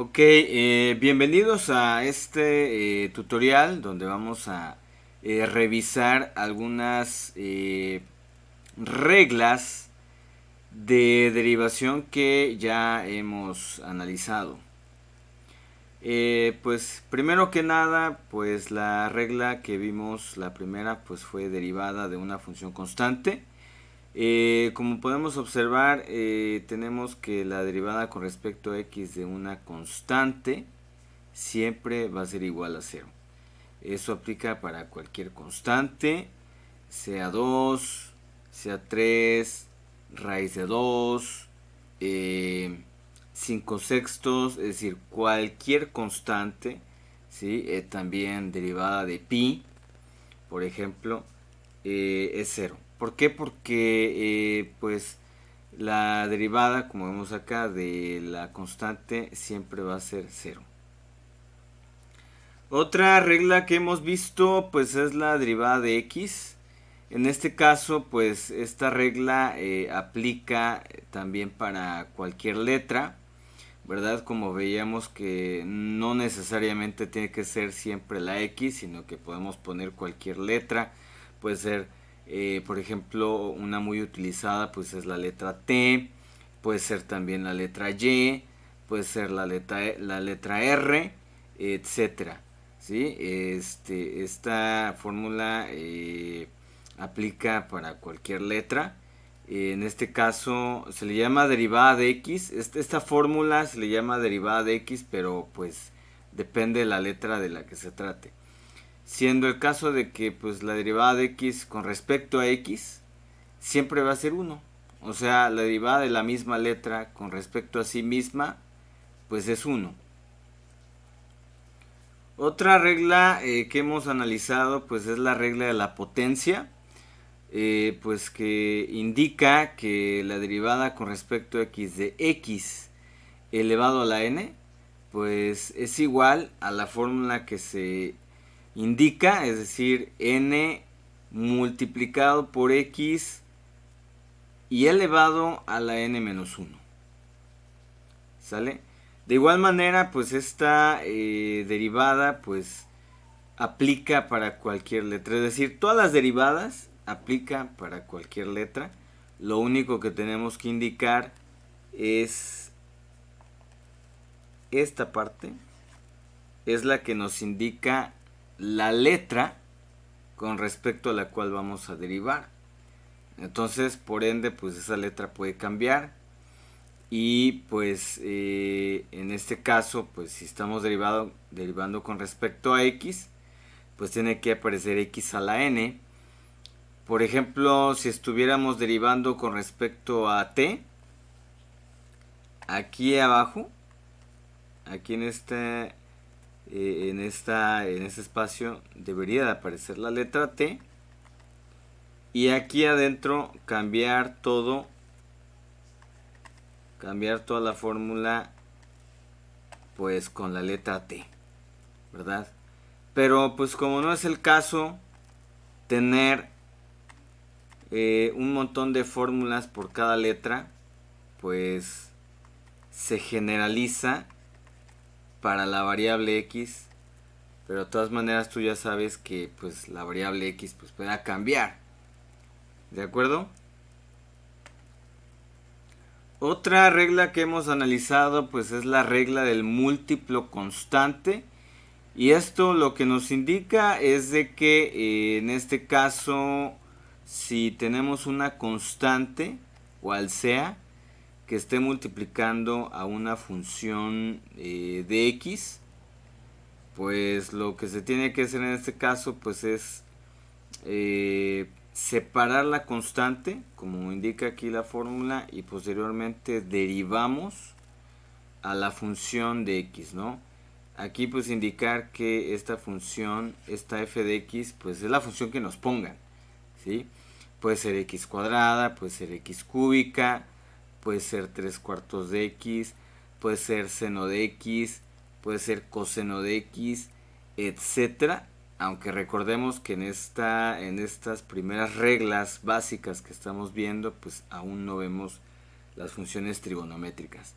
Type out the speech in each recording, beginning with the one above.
Ok, bienvenidos a este tutorial donde vamos a revisar algunas reglas de derivación que ya hemos analizado. Pues primero que nada, pues la regla que vimos, la primera, pues fue derivada de una función constante. Como podemos observar, tenemos que la derivada con respecto a x de una constante siempre va a ser igual a cero. Eso aplica para cualquier constante, sea 2, sea 3, raíz de 2, 5 sextos, es decir, cualquier constante, ¿sí? También derivada de pi, por ejemplo, es cero. ¿Por qué? Porque pues la derivada, como vemos acá, de la constante siempre va a ser cero. Otra regla que hemos visto pues es la derivada de x. En este caso pues esta regla aplica también para cualquier letra, ¿verdad? Como veíamos que no necesariamente tiene que ser siempre la x, sino que podemos poner cualquier letra. Puede ser, por ejemplo, una muy utilizada pues es la letra T, puede ser también la letra Y, puede ser la letra R, etcétera. ¿Sí? Esta fórmula aplica para cualquier letra. En este caso se le llama derivada de x. Esta fórmula se le llama derivada de x, pero pues depende de la letra de la que se trate. Siendo el caso de que pues la derivada de x con respecto a x siempre va a ser 1. O sea, la derivada de la misma letra con respecto a sí misma pues es 1. Otra regla que hemos analizado pues es la regla de la potencia, pues que indica que la derivada con respecto a x de x elevado a la n pues es igual a la fórmula que se indica, es decir, n multiplicado por x y elevado a la n menos 1. ¿Sale? De igual manera, pues esta derivada pues aplica para cualquier letra. Es decir, todas las derivadas aplican para cualquier letra. Lo único que tenemos que indicar es esta parte. Es la que nos indica la letra con respecto a la cual vamos a derivar. Entonces, por ende, pues esa letra puede cambiar. Y pues en este caso, pues si estamos derivando con respecto a x, pues tiene que aparecer x a la n. Por ejemplo, si estuviéramos derivando con respecto a t, aquí abajo, aquí en este espacio debería de aparecer la letra t. Y aquí adentro cambiar toda la fórmula pues con la letra t, ¿verdad? Pero pues como no es el caso tener un montón de fórmulas por cada letra, pues se generaliza para la variable x, pero de todas maneras tú ya sabes que pues la variable x pues pueda cambiar, ¿de acuerdo? Otra regla que hemos analizado pues es la regla del múltiplo constante. Y esto lo que nos indica es de que en este caso, si tenemos una constante, cual sea, que esté multiplicando a una función de x, pues lo que se tiene que hacer en este caso pues es separar la constante, como indica aquí la fórmula, y posteriormente derivamos a la función de x, ¿no? Aquí pues indicar que esta función, esta f de x, pues es la función que nos pongan, ¿sí? Puede ser x cuadrada, puede ser x cúbica, puede ser 3/4 de x, puede ser seno de x, puede ser coseno de x, etcétera. Aunque recordemos que en estas primeras reglas básicas que estamos viendo, pues aún no vemos las funciones trigonométricas,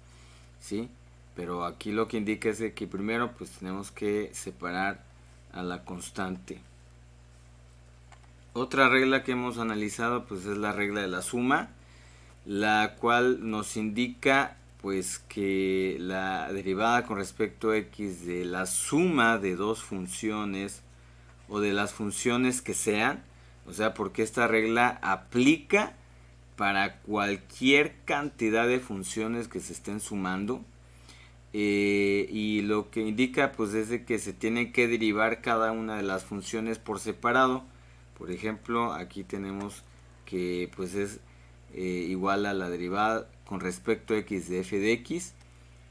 ¿sí? pero aquí lo que indica es de que primero pues tenemos que separar a la constante. Otra regla que hemos analizado pues es la regla de la suma, la cual nos indica pues que la derivada con respecto a x de la suma de dos funciones o de las funciones que sean, o sea, porque esta regla aplica para cualquier cantidad de funciones que se estén sumando, y lo que indica pues es de que se tiene que derivar cada una de las funciones por separado. Por ejemplo, aquí tenemos que pues es igual a la derivada con respecto a x de f de x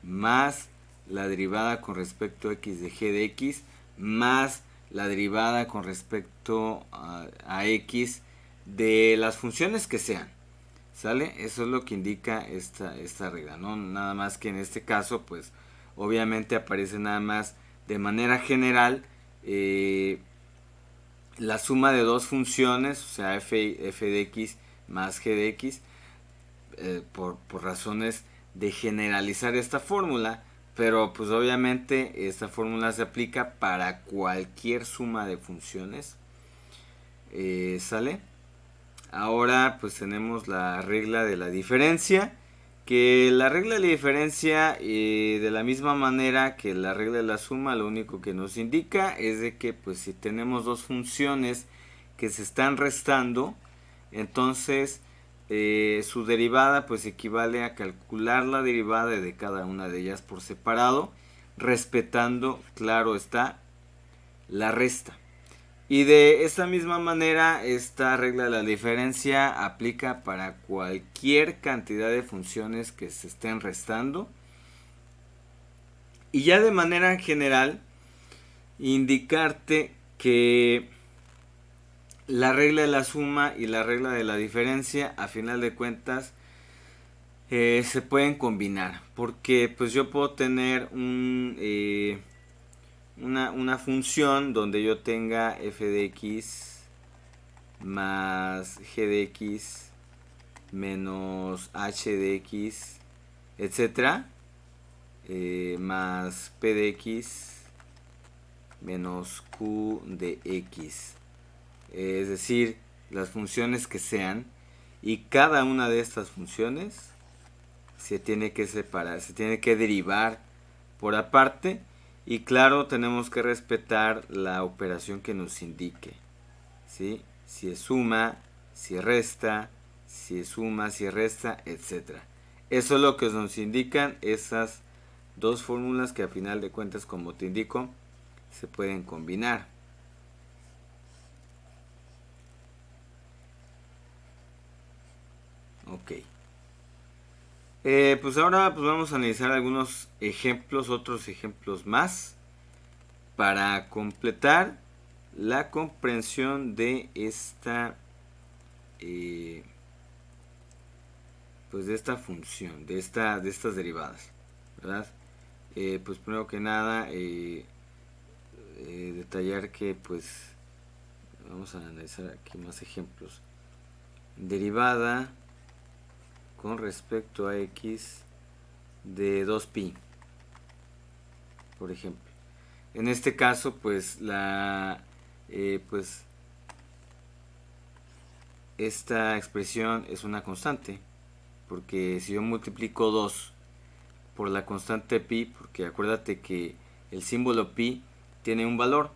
más la derivada con respecto a x de g de x más la derivada con respecto a x de las funciones que sean. ¿Sale? Eso es lo que indica esta regla, ¿no? Nada más que en este caso, pues, obviamente aparece nada más de manera general la suma de dos funciones, o sea, f de x más g de x, por razones de generalizar esta fórmula, pero pues obviamente esta fórmula se aplica para cualquier suma de funciones. ¿Sale? Ahora pues tenemos la regla de la diferencia, que la regla de la diferencia de la misma manera que la regla de la suma, lo único que nos indica es de que pues si tenemos dos funciones que se están restando, entonces su derivada pues equivale a calcular la derivada de cada una de ellas por separado, respetando, claro está, la resta. Y de esta misma manera, esta regla de la diferencia aplica para cualquier cantidad de funciones que se estén restando. Y ya de manera general, indicarte que la regla de la suma y la regla de la diferencia, a final de cuentas, se pueden combinar. Porque pues yo puedo tener una función donde yo tenga f de x más g de x menos h de x, etcétera, más p de x menos q de x, es decir, las funciones que sean, y cada una de estas funciones se tiene que separar, se tiene que derivar por aparte. Y claro, tenemos que respetar la operación que nos indique, ¿sí? Si es suma, si es resta, si es suma, si es resta, etc. Eso es lo que nos indican esas dos fórmulas que a final de cuentas, como te indico, se pueden combinar. Ok. Pues ahora pues vamos a analizar algunos ejemplos, otros ejemplos más, para completar la comprensión de esta pues de esta función, de estas derivadas, ¿verdad? Pues primero que nada detallar que pues vamos a analizar aquí más ejemplos. Derivada con respecto a x de 2pi, por ejemplo. En este caso pues pues esta expresión es una constante, porque si yo multiplico 2 por la constante pi, porque acuérdate que el símbolo pi tiene un valor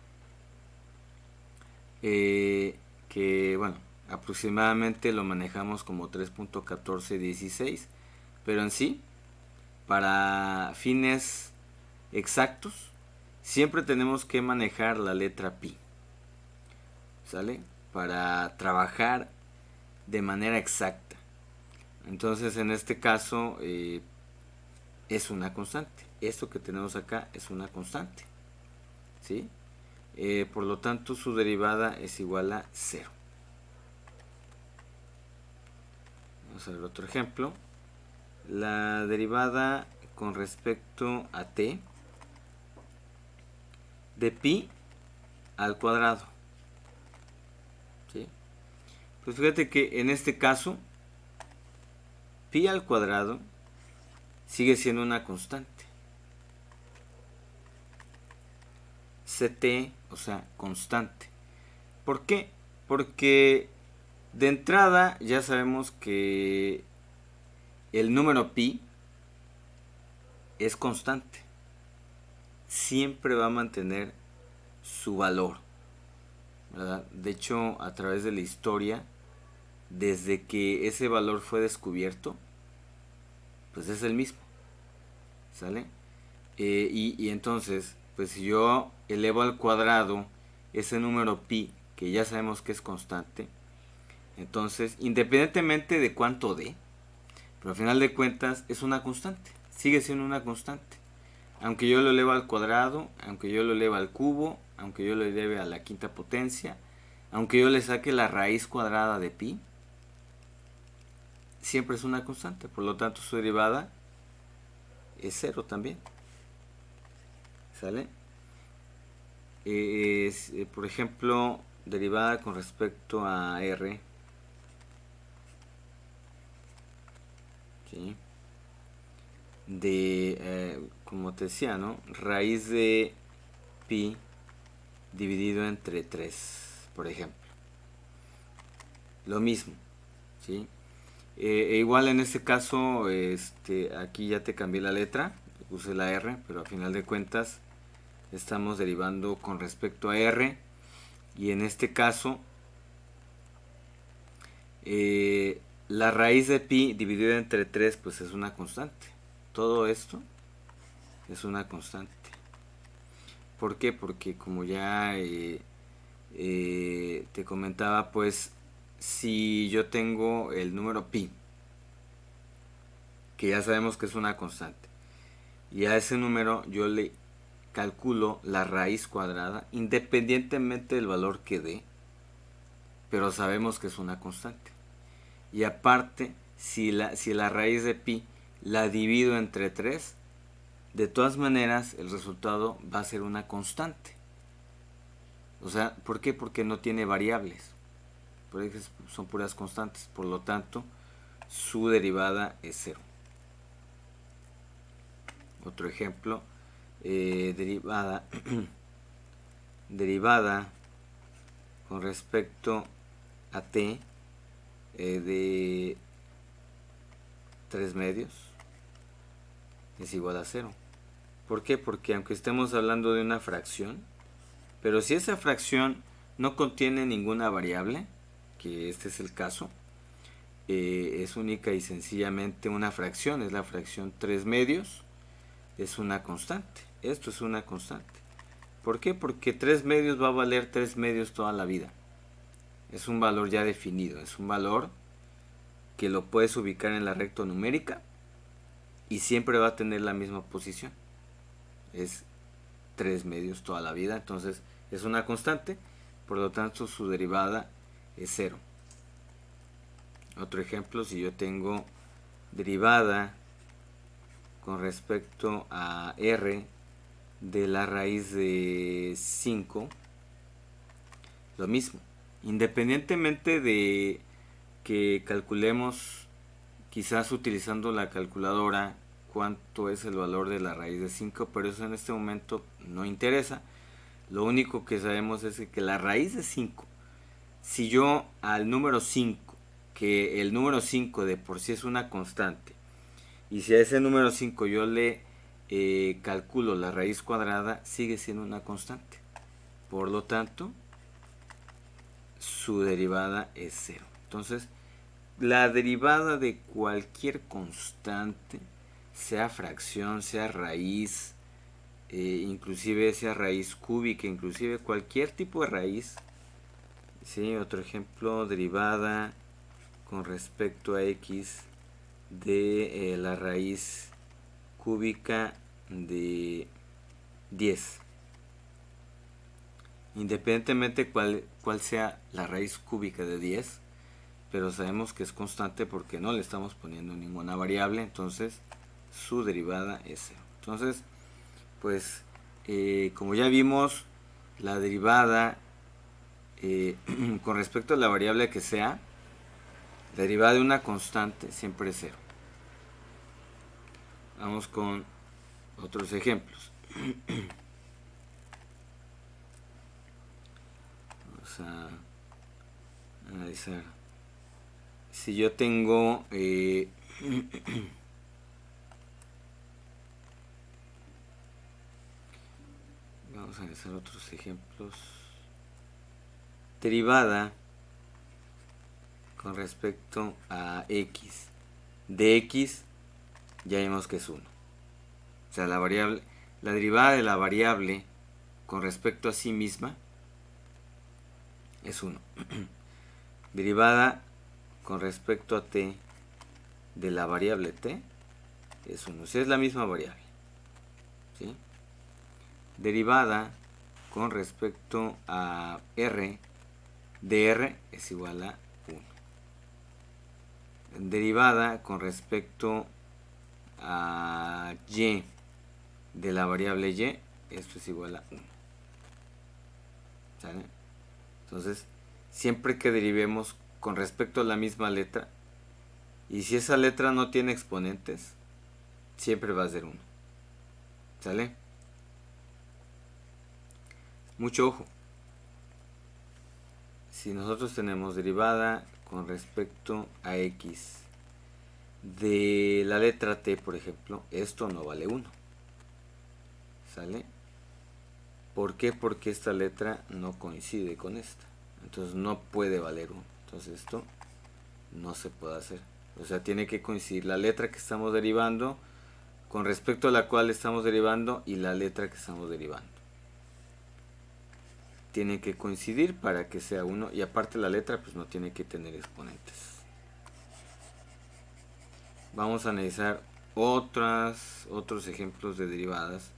que bueno, aproximadamente lo manejamos como 3.1416, pero en sí, para fines exactos, siempre tenemos que manejar la letra pi, ¿sale? Para trabajar de manera exacta. Entonces en este caso es una constante. Esto que tenemos acá es una constante, ¿sí? Por lo tanto su derivada es igual a 0. Vamos a ver otro ejemplo. La derivada con respecto a t de pi al cuadrado, ¿sí? Pues fíjate que en este caso pi al cuadrado sigue siendo una constante. ct, o sea, constante. ¿Por qué? Porque de entrada ya sabemos que el número pi es constante. Siempre va a mantener su valor, ¿verdad? De hecho, a través de la historia, desde que ese valor fue descubierto, pues es el mismo, ¿sale? Y entonces, pues si yo elevo al cuadrado ese número pi, que ya sabemos que es constante, entonces, independientemente de cuánto dé, pero al final de cuentas es una constante, sigue siendo una constante. Aunque yo lo eleve al cuadrado, aunque yo lo eleve al cubo, aunque yo lo eleve a la quinta potencia, aunque yo le saque la raíz cuadrada de pi, siempre es una constante. Por lo tanto, su derivada es cero también. ¿Sale? Por ejemplo, derivada con respecto a r. ¿Sí? Como te decía, ¿no? Raíz de pi dividido entre 3, por ejemplo. Lo mismo, ¿sí? Igual en este caso, aquí ya te cambié la letra, puse la r, pero a final de cuentas estamos derivando con respecto a r, y en este caso la raíz de pi dividida entre 3 pues es una constante. Todo esto es una constante. ¿Por qué? Porque como ya te comentaba, pues si yo tengo el número pi, que ya sabemos que es una constante, y a ese número yo le calculo la raíz cuadrada independientemente del valor que dé, pero sabemos que es una constante. Y aparte, si la raíz de pi la divido entre 3, de todas maneras el resultado va a ser una constante. O sea, ¿por qué? Porque no tiene variables. Porque son puras constantes. Por lo tanto, su derivada es 0. Otro ejemplo, derivada con respecto a t de 3 medios es igual a 0. ¿Por qué? Porque aunque estemos hablando de una fracción, pero si esa fracción no contiene ninguna variable, que este es el caso, es única y sencillamente una fracción, es la fracción 3 medios, es una constante. Esto es una constante. ¿Por qué? Porque 3 medios va a valer 3 medios toda la vida. Es un valor ya definido, es un valor que lo puedes ubicar en la recta numérica y siempre va a tener la misma posición. Es 3 medios toda la vida, entonces es una constante, por lo tanto su derivada es 0. Otro ejemplo, si yo tengo derivada con respecto a r de la raíz de 5, lo mismo. Independientemente de que calculemos, quizás utilizando la calculadora, cuánto es el valor de la raíz de 5, pero eso en este momento no interesa. Lo único que sabemos es que la raíz de 5, si yo al número 5, que el número 5 de por sí es una constante, y si a ese número 5 yo le calculo la raíz cuadrada, sigue siendo una constante. Por lo tanto, su derivada es 0. Entonces, la derivada de cualquier constante, sea fracción, sea raíz, inclusive sea raíz cúbica, inclusive cualquier tipo de raíz. ¿Sí? Otro ejemplo, derivada con respecto a x de la raíz cúbica de 10. Independientemente cuál sea la raíz cúbica de 10, pero sabemos que es constante porque no le estamos poniendo ninguna variable, entonces su derivada es 0. Entonces, pues, como ya vimos, la derivada con respecto a la variable que sea, la derivada de una constante siempre es 0. Vamos con otros ejemplos. Vamos a analizar. Si yo tengo vamos a analizar otros ejemplos. Derivada con respecto a x de x, ya vimos que es 1. O sea, la derivada de la variable con respecto a sí misma es 1. Derivada con respecto a t de la variable t es 1. O sea, es la misma variable. ¿Sí? Derivada con respecto a r de r es igual a 1. Derivada con respecto a y de la variable y, esto es igual a 1. ¿Sale? Entonces, siempre que derivemos con respecto a la misma letra, y si esa letra no tiene exponentes, siempre va a ser 1. ¿Sale? Mucho ojo. Si nosotros tenemos derivada con respecto a x de la letra t, por ejemplo, esto no vale 1. ¿Sale? ¿Por qué? Porque esta letra no coincide con esta. Entonces no puede valer 1. Entonces esto no se puede hacer. O sea, tiene que coincidir la letra que estamos derivando con respecto a la cual estamos derivando y la letra que estamos derivando. Tiene que coincidir para que sea 1 y aparte la letra pues no tiene que tener exponentes. Vamos a analizar otros ejemplos de derivadas.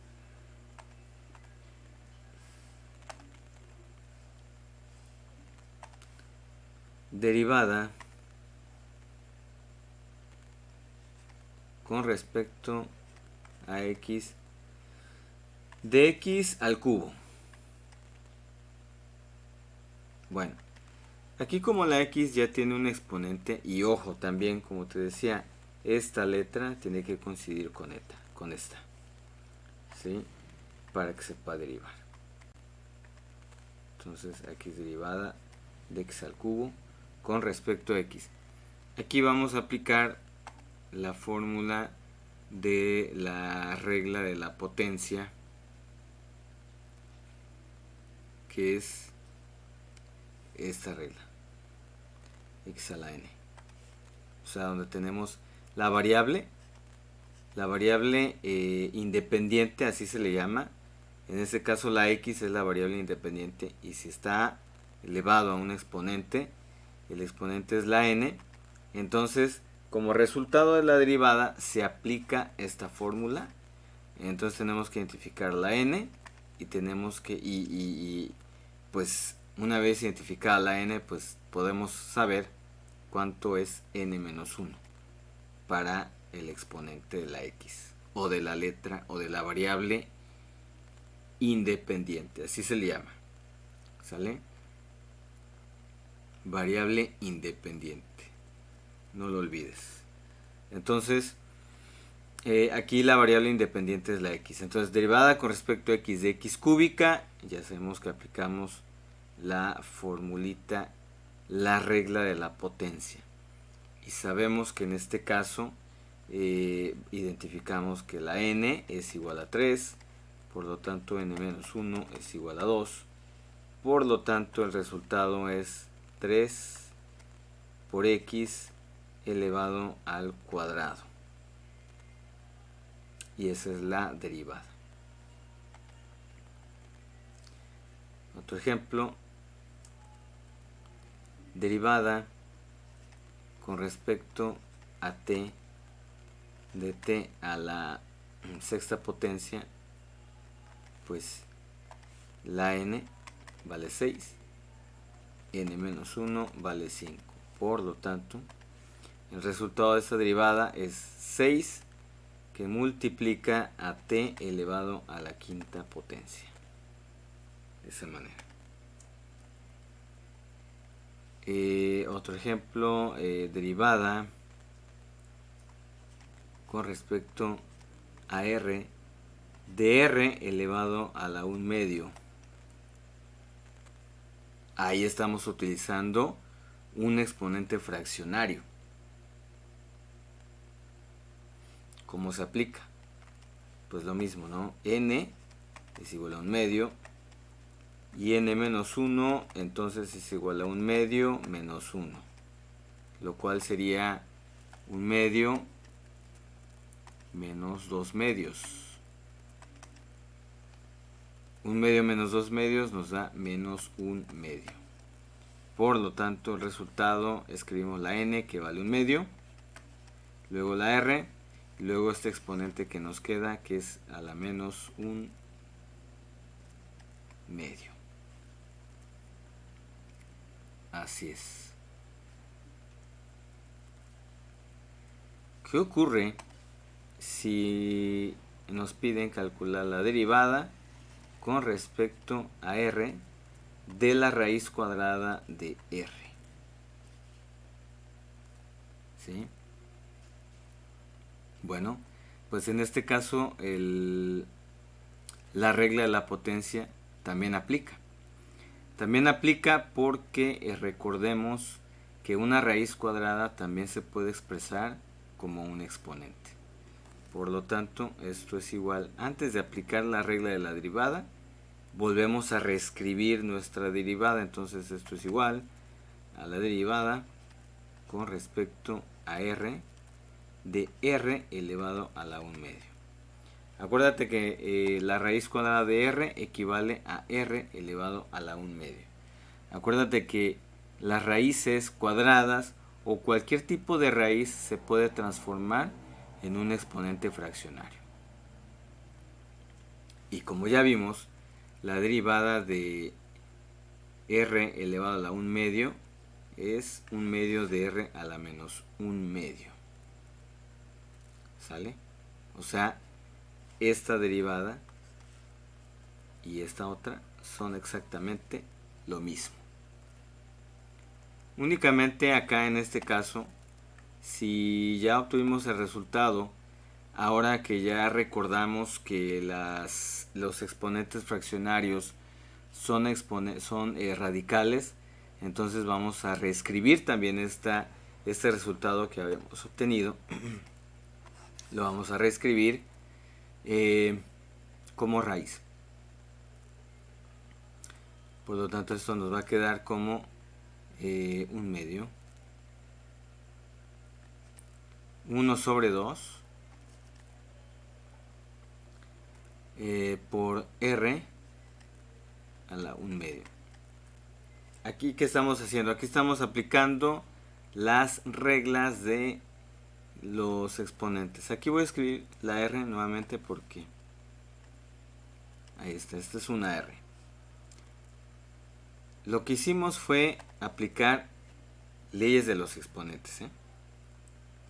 Derivada con respecto a x de x al cubo. Bueno, aquí como la x ya tiene un exponente y ojo también, como te decía, esta letra tiene que coincidir con esta, ¿sí? Para que se pueda derivar. Entonces aquí es derivada de x al cubo con respecto a x. Aquí vamos a aplicar la fórmula de la regla de la potencia, que es esta regla, x a la n. O sea, donde tenemos la variable independiente, así se le llama. En este caso la x es la variable independiente y si está elevado a un exponente, el exponente es la n. Entonces, como resultado de la derivada se aplica esta fórmula. Entonces tenemos que identificar la n y tenemos que pues una vez identificada la n, pues podemos saber cuánto es n menos 1 para el exponente de la x o de la letra o de la variable independiente, así se le llama. ¿Sale? Variable independiente, no lo olvides. Entonces aquí la variable independiente es la x. Entonces derivada con respecto a x de x cúbica, ya sabemos que aplicamos la formulita, la regla de la potencia. Y sabemos que en este caso identificamos que la n es igual a 3, por lo tanto n menos 1 es igual a 2. Por lo tanto el resultado es 3 por x elevado al cuadrado. Y esa es la derivada. Otro ejemplo. Derivada con respecto a t de t a la sexta potencia, pues la n vale 6, n menos 1 vale 5. Por lo tanto, el resultado de esta derivada es 6 que multiplica a t elevado a la quinta potencia. De esa manera. Otro ejemplo, derivada con respecto a r de r elevado a la 1 medio. ahí estamos utilizando un exponente fraccionario. ¿Cómo se aplica? Pues lo mismo, ¿no? N es igual a 1/2 y n menos 1 entonces es igual a 1/2 menos 1, lo cual sería 1/2 menos 2/2. 1/2 menos 2/2 nos da menos 1/2. Por lo tanto, el resultado, escribimos la n que vale 1/2, luego la r, y luego este exponente que nos queda, que es a la menos 1/2. Así es. ¿Qué ocurre si nos piden calcular la derivada con respecto a r de la raíz cuadrada de r? ¿Sí? Bueno, pues en este caso la regla de la potencia también aplica. También aplica porque recordemos que una raíz cuadrada también se puede expresar como un exponente. Por lo tanto, esto es igual. Antes de aplicar la regla de la derivada, volvemos a reescribir nuestra derivada. Entonces esto es igual a la derivada con respecto a r de r elevado a la 1/2. Acuérdate que la raíz cuadrada de r equivale a r elevado a la 1/2. Acuérdate que las raíces cuadradas o cualquier tipo de raíz se puede transformar en un exponente fraccionario. Y como ya vimos, la derivada de r elevado a la 1/2 es 1/2 de r a la menos 1/2. ¿Sale? O sea, esta derivada y esta otra son exactamente lo mismo. Únicamente acá en este caso, si ya obtuvimos el resultado, ahora que ya recordamos que los exponentes fraccionarios son radicales, entonces vamos a reescribir también este resultado que habíamos obtenido. Lo vamos a reescribir como raíz. Por lo tanto, esto nos va a quedar como 1/2. 1 sobre 2 por r a la 1/2. Aquí, ¿qué estamos haciendo? Aquí estamos aplicando las reglas de los exponentes. Aquí voy a escribir la r nuevamente porque ahí está, esta es una r. Lo que hicimos fue aplicar leyes de los exponentes.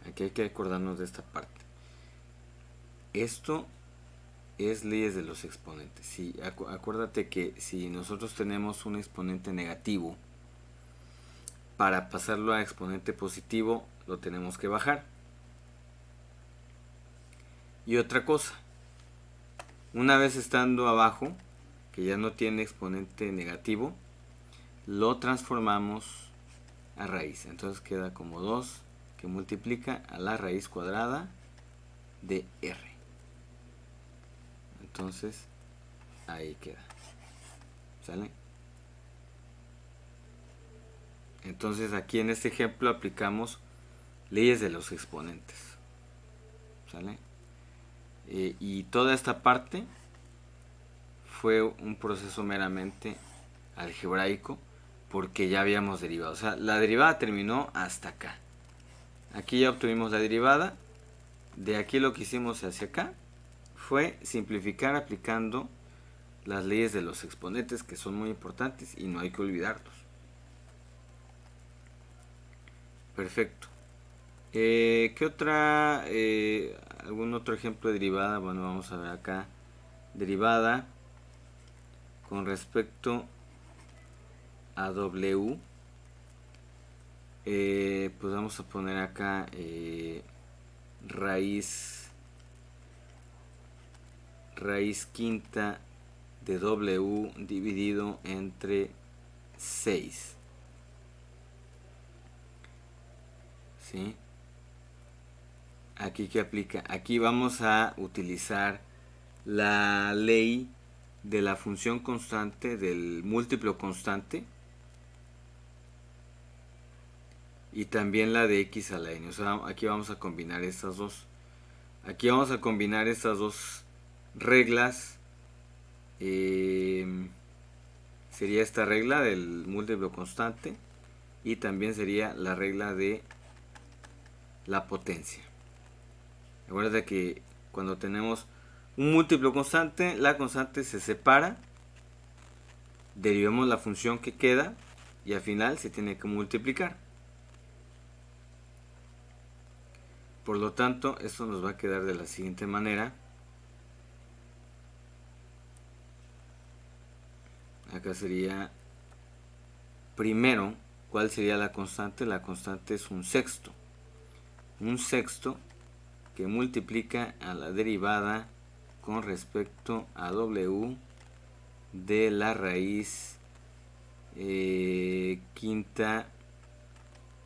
Aquí hay que acordarnos de esta parte. Esto es leyes de los exponentes. Sí, acuérdate que si nosotros tenemos un exponente negativo, para pasarlo a exponente positivo lo tenemos que bajar. Y otra cosa, una vez estando abajo, que ya no tiene exponente negativo, lo transformamos a raíz. Entonces queda como 2 que multiplica a la raíz cuadrada de r. Entonces ahí queda. ¿Sale? Entonces aquí en este ejemplo aplicamos leyes de los exponentes. ¿Sale? Y toda esta parte fue un proceso meramente algebraico porque ya habíamos derivado. O sea, la derivada terminó hasta acá. Aquí ya obtuvimos la derivada. De aquí lo que hicimos hacia acá fue simplificar aplicando las leyes de los exponentes, que son muy importantes y no hay que olvidarlos. Perfecto. ¿Qué otra? ¿Algún otro ejemplo de derivada? Bueno, vamos a ver acá. Derivada con respecto a W. Pues vamos a poner acá raíz quinta de W dividido entre 6. ¿Sí? Aquí, ¿qué aplica? Aquí vamos a utilizar la ley de la función constante, del múltiplo constante, y también la de x a la n. O sea, aquí vamos a combinar estas dos. Aquí vamos a combinar estas dos reglas. Sería esta regla del múltiplo constante y también sería la regla de la potencia. Recuerda que cuando tenemos un múltiplo constante, la constante se separa, derivamos la función que queda y al final se tiene que multiplicar. Por lo tanto, esto nos va a quedar de la siguiente manera. Acá sería, primero, ¿cuál sería la constante? La constante es un sexto. Un sexto que multiplica a la derivada con respecto a w de la raíz quinta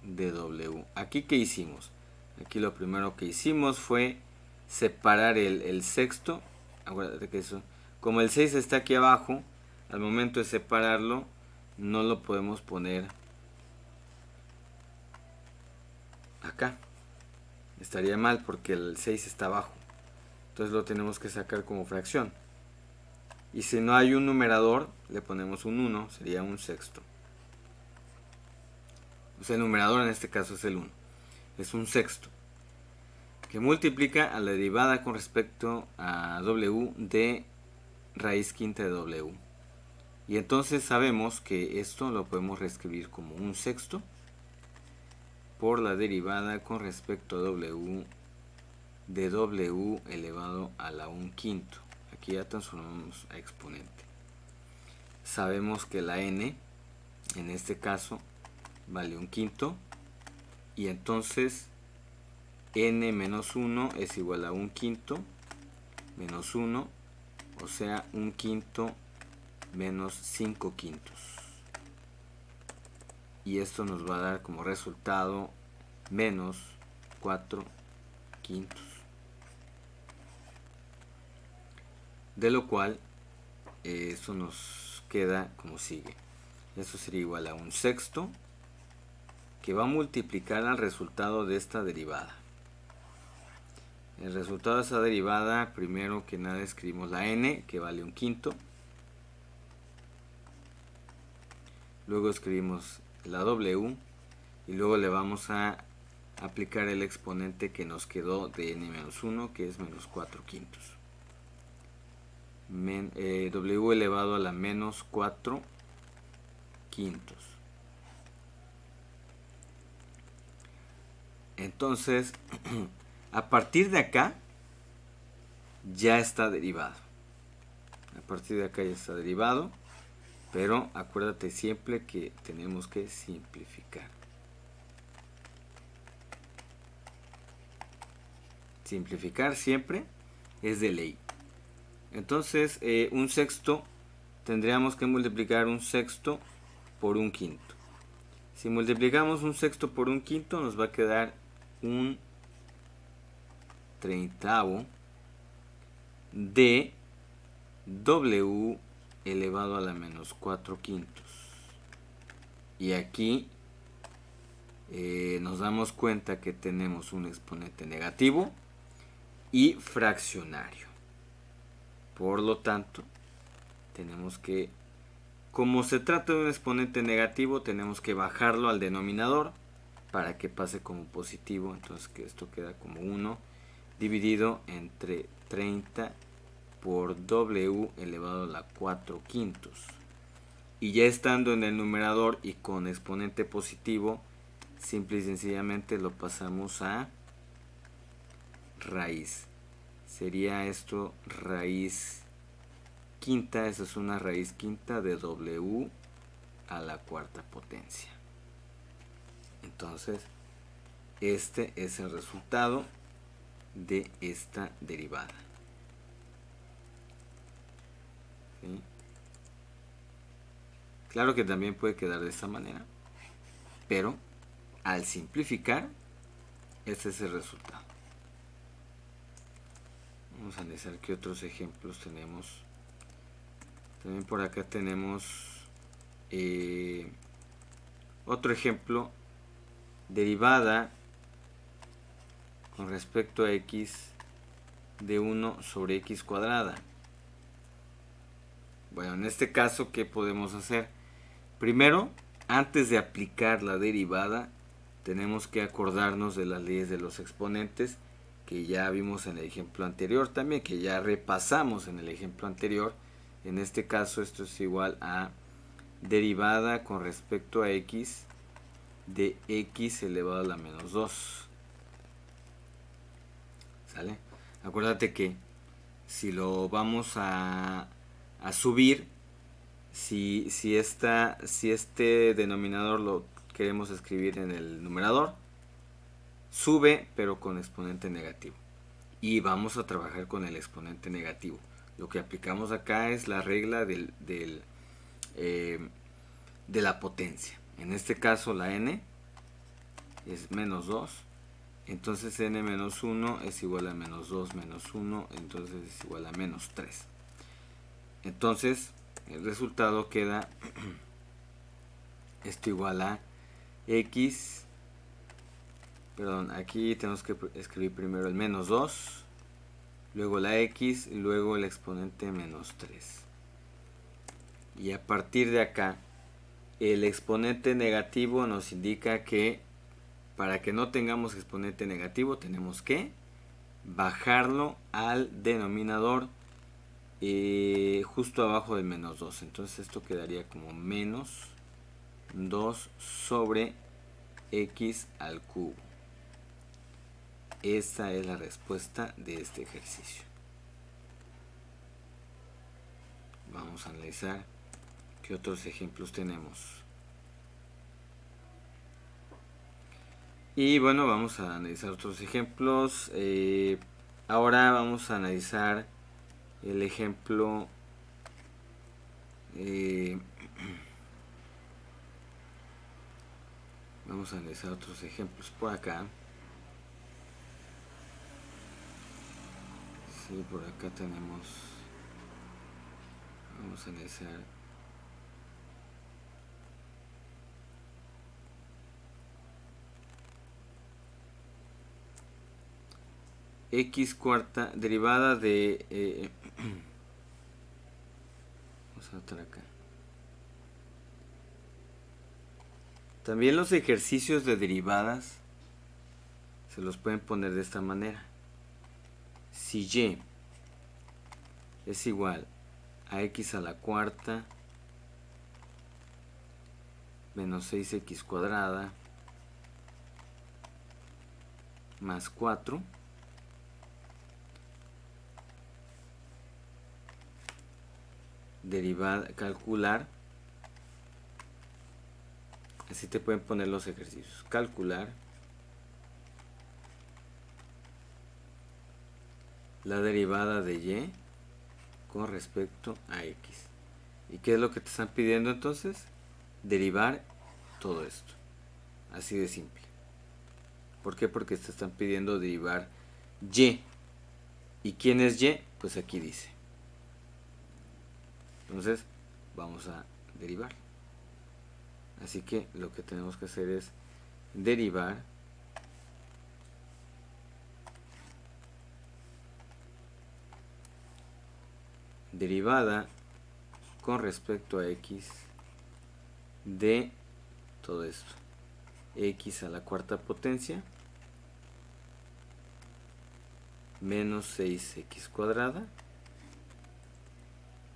de w. Aquí, ¿qué hicimos? Aquí lo primero que hicimos fue separar el sexto. Acuérdate que eso, como el 6 está aquí abajo, al momento de separarlo no lo podemos poner acá. Estaría mal porque el 6 está abajo. Entonces lo tenemos que sacar como fracción. Y si no hay un numerador, le ponemos un 1, sería un sexto. O sea, el numerador en este caso es el 1. Es un sexto que multiplica a la derivada con respecto a w de raíz quinta de w. Y entonces sabemos que esto lo podemos reescribir como un sexto por la derivada con respecto a w de w elevado a la 1 quinto. Aquí ya transformamos a exponente. Sabemos que la n en este caso vale 1 quinto y entonces n menos 1 es igual a 1 quinto menos 1, o sea 1 quinto menos 5 quintos. Y esto nos va a dar como resultado menos 4 quintos. De lo cual esto nos queda como sigue. Esto sería igual a un sexto que va a multiplicar al resultado de esta derivada. El resultado de esa derivada, primero que nada escribimos la n, que vale 1 quinto. Luego escribimos la w y luego le vamos a aplicar el exponente que nos quedó de n-1, que es menos 4 quintos. W elevado a la menos 4 quintos. Entonces, a partir de acá ya está derivado. A partir de acá ya está derivado, pero acuérdate siempre que tenemos que simplificar. Simplificar siempre es de ley. Entonces, un sexto, tendríamos que multiplicar un sexto por un quinto. Si multiplicamos un sexto por un quinto, nos va a quedar un treintavo de w elevado a la menos 4 quintos. Y aquí nos damos cuenta que tenemos un exponente negativo y fraccionario. Por lo tanto, tenemos que, como se trata de un exponente negativo, tenemos que bajarlo al denominador para que pase como positivo. Entonces que esto queda como 1 dividido entre 30 por w elevado a la 4 quintos. Y ya estando en el numerador y con exponente positivo, simple y sencillamente lo pasamos a raíz. Sería esto raíz quinta, esa es una raíz quinta de w a la cuarta potencia. Entonces, este es el resultado de esta derivada. ¿Sí? Claro que también puede quedar de esta manera, pero al simplificar, este es el resultado. Vamos a analizar qué otros ejemplos tenemos. También por acá tenemos otro ejemplo, derivada con respecto a x de 1 sobre x cuadrada. Bueno, en este caso, ¿qué podemos hacer? Primero, antes de aplicar la derivada, tenemos que acordarnos de las leyes de los exponentes que ya vimos en el ejemplo anterior también, que ya repasamos en el ejemplo anterior. En este caso, esto es igual a derivada con respecto a x de x elevado a la menos 2. ¿Sale? Acuérdate que si lo vamos a subir, si este denominador lo queremos escribir en el numerador, sube pero con exponente negativo. Y vamos a trabajar con el exponente negativo. Lo que aplicamos acá es la regla de la potencia. En este caso la n es menos 2. Entonces n menos 1 es igual a menos 2 menos 1. Entonces es igual a menos 3. Entonces el resultado queda esto igual a x. Perdón, aquí tenemos que escribir primero el menos 2, luego la x, y luego el exponente menos 3. Y a partir de acá, el exponente negativo nos indica que para que no tengamos exponente negativo tenemos que bajarlo al denominador justo abajo del menos 2. Entonces esto quedaría como menos 2 sobre x al cubo. Esta es la respuesta de este ejercicio. Vamos a analizar qué otros ejemplos tenemos. Y bueno, vamos a analizar otros ejemplos. Ahora vamos a analizar el ejemplo vamos a analizar otros ejemplos por acá. Sí, por acá tenemos, vamos a analizar x cuarta derivada de vamos a anotar acá. También los ejercicios de derivadas se los pueden poner de esta manera. Si y es igual a x a la cuarta menos 6x cuadrada más 4, derivada, calcular, así te pueden poner los ejercicios, calcular la derivada de y con respecto a x. ¿Y qué es lo que te están pidiendo entonces? Derivar todo esto, así de simple. ¿Por qué? Porque te están pidiendo derivar y. ¿Y quién es y? Pues aquí dice. Entonces vamos a derivar. Así que lo que tenemos que hacer es derivar derivada con respecto a x de todo esto. X a la cuarta potencia menos 6x cuadrada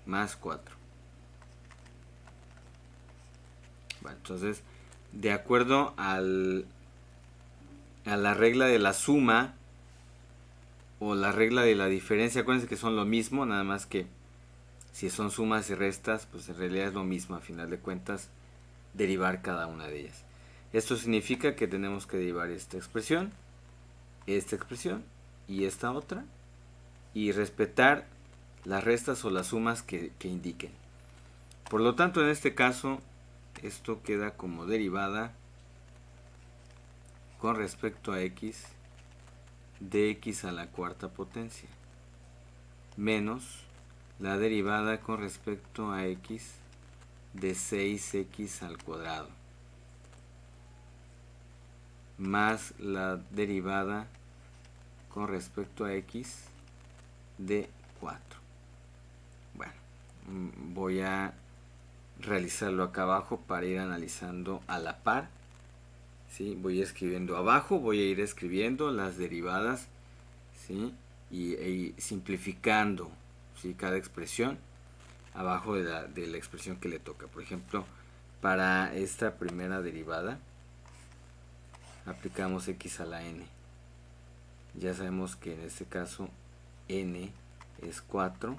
más 4. Bueno, entonces, de acuerdo a la regla de la suma o la regla de la diferencia, acuérdense que son lo mismo, nada más que si son sumas y restas, pues en realidad es lo mismo, a final de cuentas, derivar cada una de ellas. Esto significa que tenemos que derivar esta expresión y esta otra, y respetar las restas o las sumas que indiquen. Por lo tanto, en este caso, esto queda como derivada con respecto a x de x a la cuarta potencia menos la derivada con respecto a x de 6x al cuadrado más la derivada con respecto a x de 4. Bueno, voy a realizarlo acá abajo para ir analizando a la par. ¿Sí? Voy escribiendo abajo, voy a ir escribiendo las derivadas, ¿sí? y simplificando, ¿sí? Cada expresión abajo de la expresión que le toca. Por ejemplo, para esta primera derivada aplicamos x a la n. Ya sabemos que en este caso n es 4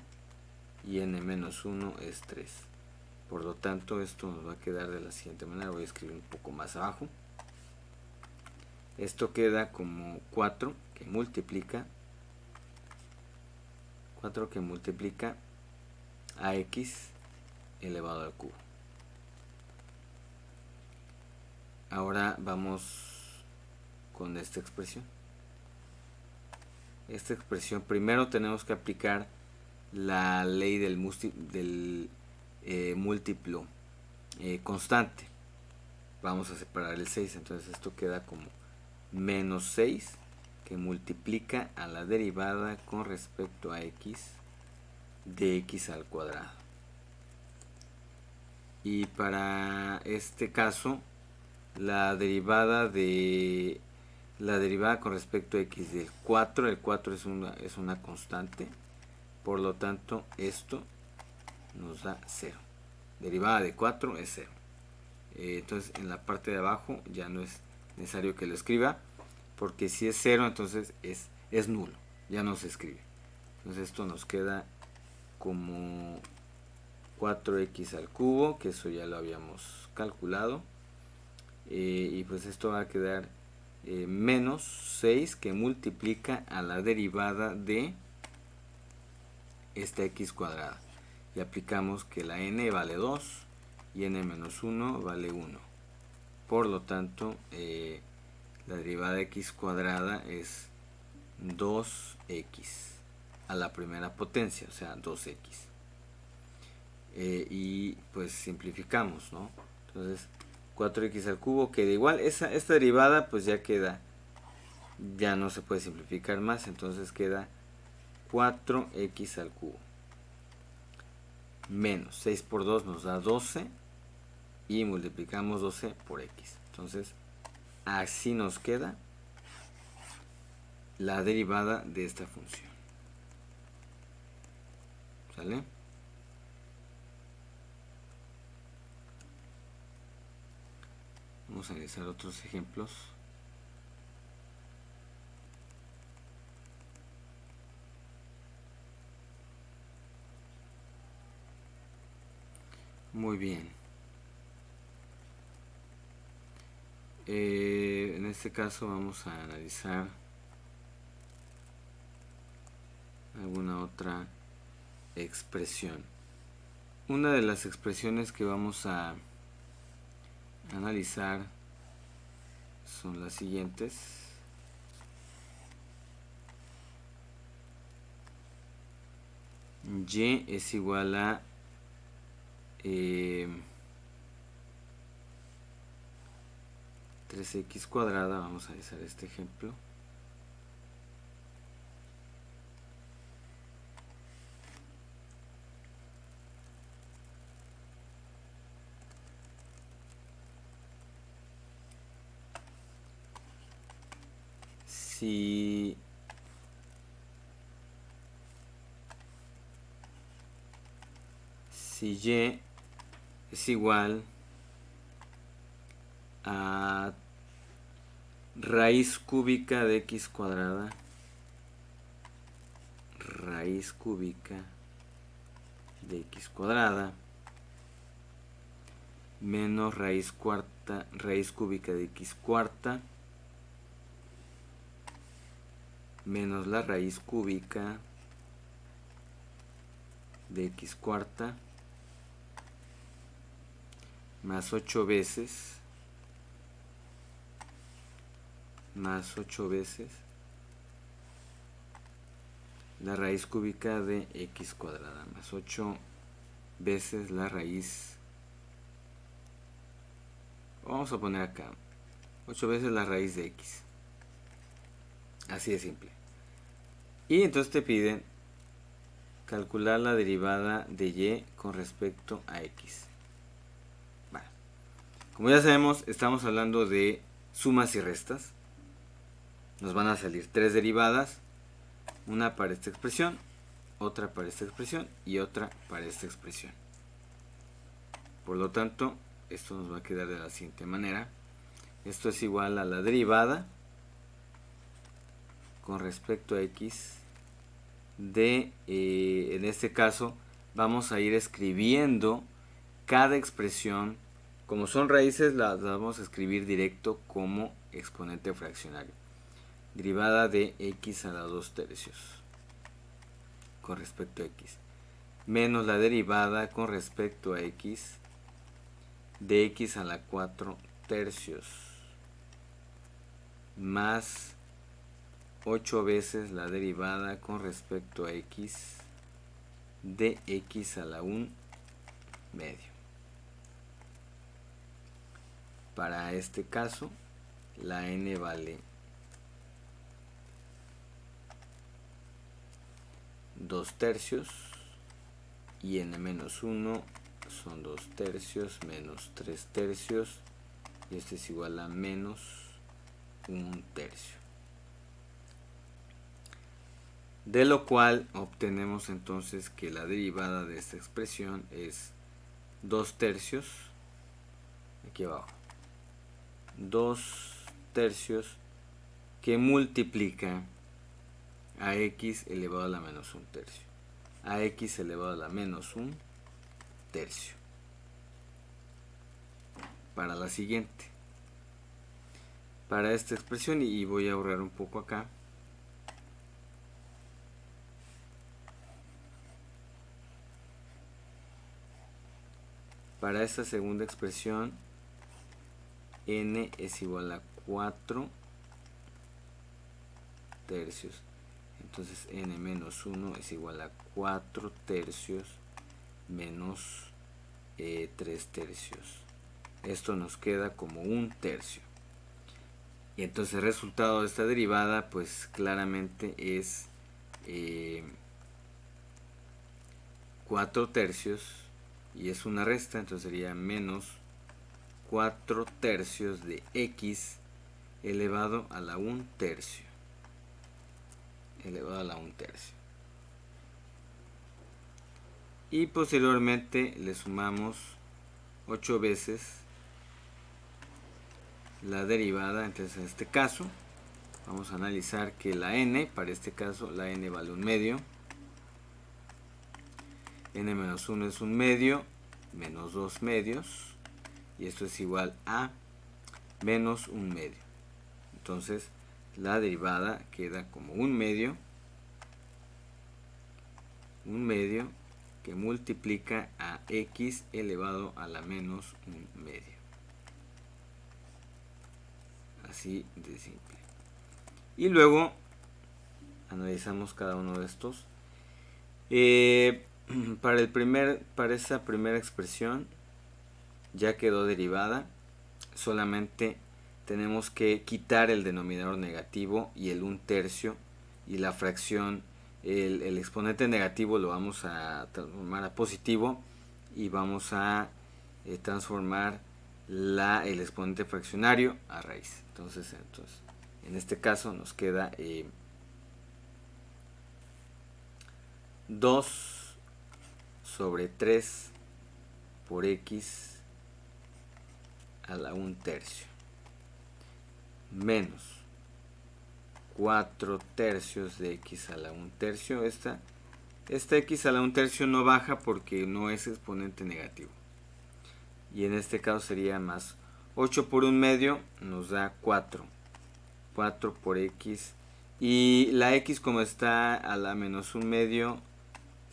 y n menos 1 es 3. Por lo tanto, esto nos va a quedar de la siguiente manera. Voy a escribir un poco más abajo. Esto queda como 4 que multiplica a x elevado al cubo. Ahora vamos con esta expresión. Esta expresión primero tenemos que aplicar la ley del múltiplo constante. Vamos a separar el 6, entonces esto queda como menos 6 que multiplica a la derivada con respecto a x de x al cuadrado. Y para este caso la derivada con respecto a x del 4, el 4 es una constante, por lo tanto esto nos da 0. Derivada de 4 es 0. Entonces en la parte de abajo ya no es necesario que lo escriba, porque si es 0 entonces es nulo, ya no se escribe. Entonces esto nos queda como 4x al cubo, que eso ya lo habíamos calculado, y pues esto va a quedar menos 6 que multiplica a la derivada de esta x cuadrada, y aplicamos que la n vale 2 y n menos 1 vale 1. Por lo tanto, la derivada de x cuadrada es 2x a la primera potencia, o sea 2x. Y pues simplificamos, ¿no? Entonces 4x al cubo queda igual. Esta derivada pues ya queda, ya no se puede simplificar más, entonces queda 4x al cubo menos 6 por 2 nos da 12 y multiplicamos 12 por x. Entonces así nos queda la derivada de esta función. ¿Sale? Vamos a analizar otros ejemplos. Muy bien. En este caso vamos a analizar alguna otra expresión. Una de las expresiones que vamos a analizar son las siguientes. Y es igual a 3x cuadrada. Vamos a analizar este ejemplo. Si y es igual a raíz cúbica de x cuadrada, raíz cúbica de x cuadrada menos raíz cúbica de x cuarta menos la raíz cúbica de x cuarta más 8 veces la raíz cúbica de x cuadrada, más 8 veces la raíz, vamos a poner acá, 8 veces la raíz de x. Así de simple. Y entonces te piden calcular la derivada de y con respecto a x. Bueno, como ya sabemos, estamos hablando de sumas y restas. Nos van a salir 3 derivadas, una para esta expresión, otra para esta expresión y otra para esta expresión. Por lo tanto, esto nos va a quedar de la siguiente manera. Esto es igual a la derivada con respecto a x de, en este caso, vamos a ir escribiendo cada expresión. Como son raíces, las vamos a escribir directo como exponente fraccionario. Derivada de x a la 2 tercios con respecto a x, menos la derivada con respecto a x de x a la 4 tercios, más 8 veces la derivada con respecto a x de x a la 1 medio. Para este caso, la n vale 2 tercios y n-1 son 2 tercios menos 3 tercios, y esto es igual a menos 1 tercio. De lo cual obtenemos entonces que la derivada de esta expresión es 2 tercios, aquí abajo, 2 tercios que multiplica a x elevado a la menos 1 tercio, a x elevado a la menos 1 tercio. Para la siguiente, para esta expresión, y voy a ahorrar un poco acá, para esta segunda expresión, n es igual a 4 tercios. Entonces n menos 1 es igual a 4 tercios menos 3 tercios. Esto nos queda como 1 tercio. Y entonces el resultado de esta derivada pues claramente es 4 tercios, y es una resta, entonces sería menos 4 tercios de x elevado a la 1 tercio. Elevado a la 1 tercio. Y posteriormente le sumamos 8 veces la derivada. Entonces en este caso vamos a analizar que la n, para este caso la n vale 1 medio, n menos 1 es 1 medio, menos 2 medios, y esto es igual a menos 1 medio. Entonces la derivada queda como 1 medio que multiplica a x elevado a la menos 1 medio. Así de simple. Y luego analizamos cada uno de estos. Para esa primera expresión ya quedó derivada. Solamente tenemos que quitar el denominador negativo y el 1 tercio, y la fracción, el exponente negativo lo vamos a transformar a positivo, y vamos a transformar el exponente fraccionario a raíz. Entonces en este caso nos queda 2 sobre 3 por x a la 1 tercio menos 4 tercios de x a la 1 tercio. Esta x a la 1 tercio no baja porque no es exponente negativo, y en este caso sería más 8 por 1 medio nos da 4 por x, y la x como está a la menos 1 medio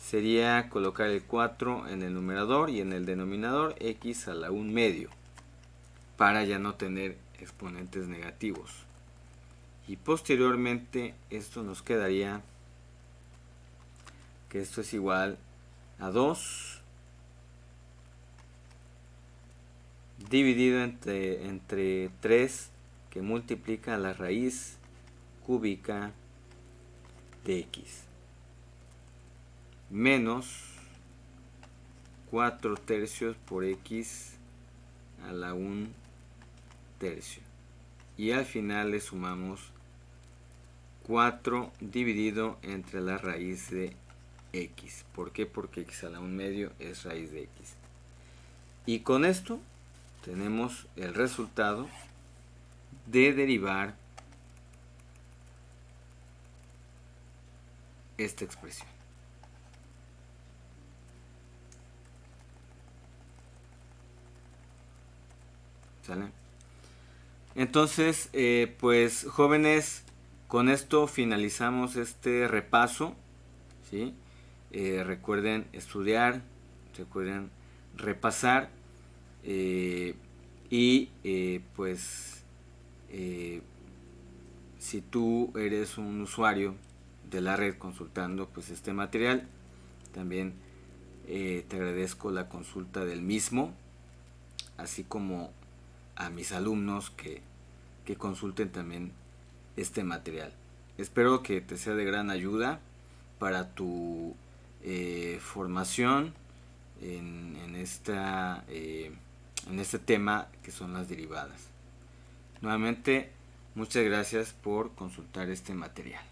sería colocar el 4 en el numerador y en el denominador x a la 1 medio, para ya no tener exponentes negativos. Y posteriormente esto nos quedaría que esto es igual a 2 dividido entre 3, que multiplica la raíz cúbica de x, menos 4 tercios por x a la 1 tercio. Y al final le sumamos 4 dividido entre la raíz de x. ¿Por qué? Porque x a la 1 medio es raíz de x. Y con esto tenemos el resultado de derivar esta expresión. ¿Sale? Entonces, pues jóvenes, con esto finalizamos este repaso, ¿sí? Recuerden estudiar, recuerden repasar, pues si tú eres un usuario de la red consultando pues este material, también te agradezco la consulta del mismo, así como a mis alumnos que consulten también este material. Espero que te sea de gran ayuda para tu formación en este tema que son las derivadas. Nuevamente, muchas gracias por consultar este material.